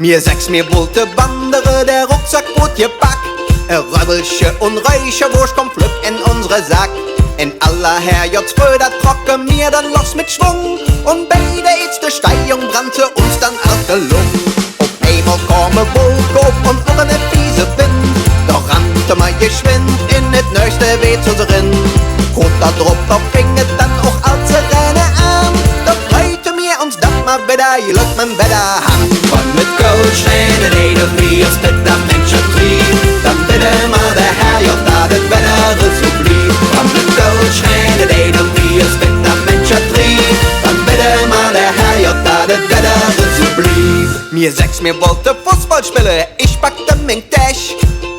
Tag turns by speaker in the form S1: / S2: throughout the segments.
S1: Mir sechs, mir wollte wandere, der Rucksack wurde gepackt. Röbelsche und reiche Wurst kommt flück in unsere Sack. In aller Herrjottsfrö, da trocken mir dann los mit Schwung. Und bei der erste Steigung brannte uns dann aus der Lung. Auf einmal komme Wolke auf und auch eine fiese Wind. Doch rannte mal geschwind in das neueste Weh zu drin. Rot da drauf, da fing es dann auch als Rennen an. Da freute mir uns das mal wieder, je lügt man wieder Hand.
S2: Von mit Goldsteine reden wir, es mit der Menschentrieb. Dann bitte mal der Herr, ja, da das Wetter so blieb. Von mit Goldsteine reden wir, es mit der Menschentrieb. Dann bitte mal der Herr, ja, da das Wetter so blieb.
S1: Mir sechs, mir wollte Fußball spielen, ich packte mein Dash.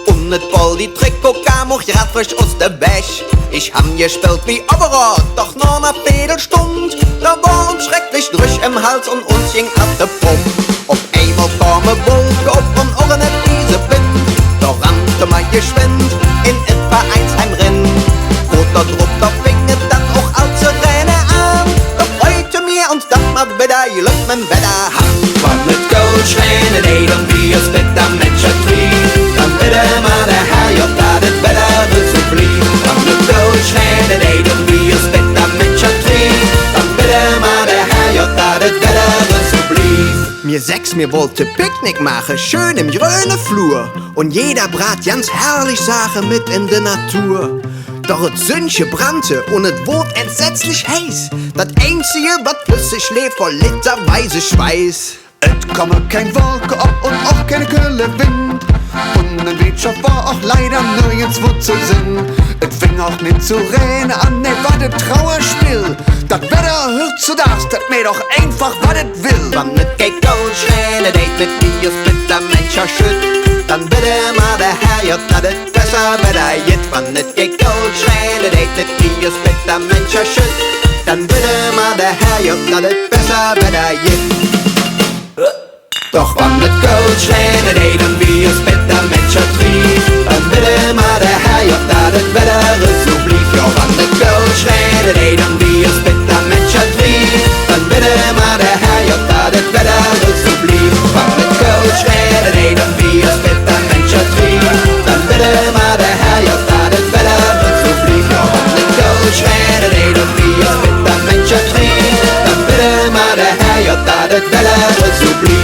S1: Und net Ball, die Trikot kam auch grad frisch aus der Wäsch. Ich hab gespielt wie Overall, doch noch ne Viertelstunde. Da war uns schrecklich durch im Hals und uns ging ab der Pump. Auf einmal kam eine Wolke auf und auch eine fiese Wind. Da rannte man geschwind in ein Vereinsheim rennen. Rot da drauf, da fing es dann auch als Rennen an. Da freute mir uns das mal wieder, je lügt man wieder Hand.
S2: Von mit Goldsteine reden wir, es mit der Menschentrieb. Dann bitte mal der Herr, ja, da das Wetter so blieb. Von mit Goldsteine reden wir, es mit der Menschentrieb. Dann bitte mal der Herr, ja, da das Wetter so blieb.
S1: Mir sechs, mir wollte Picknick machen, schön im grünen Flur. Und jeder brat ganz herrlich Sachen mit in der Natur. Doch es Sündche brannte und es wurde entsetzlich heiß. Das Einzige, was flüssig lief, voll literweise Schweiß.
S3: Et komme kein Wolke ab und auch keine Kühle Wind. Und in Wirtschaft war auch leider nirgends wo zu sinn. Et fing auch nicht zu Reden an, ne war das Trauerspiel. Dat Wetter hört zu das mir doch einfach, was et will.
S1: Wann net geht Goldsteine, date mit Biers mit der Mensch schütt. Dann bitte mal der Herr, ja, dat et besser Wetter jetzt. Wann net geht Goldsteine, date mit Biers mit der Mensch schütt. Dann bitte mal der Herr, ja, dat et besser Wetter jetzt.
S2: Doch wann mit Goldsteine reden wir, es mit der Menschentrieb. Dann bitte mal der Herr, ja, da das Wetter so blieb. Ja, wann mit Goldsteine reden wir, es mit der Menschentrieb. Dann bitte mal der Herr, ja, da das Wetter so blieb. Wann mit Goldsteine reden wir, es mit der Menschentrieb. Dann bitte mal der Herr, ja, da das Wetter so blieb. Ja, wann mit Goldsteine reden wir, es mit der Menschentrieb. Dann bitte mal der Herr, ja, da das Wetter so blieb.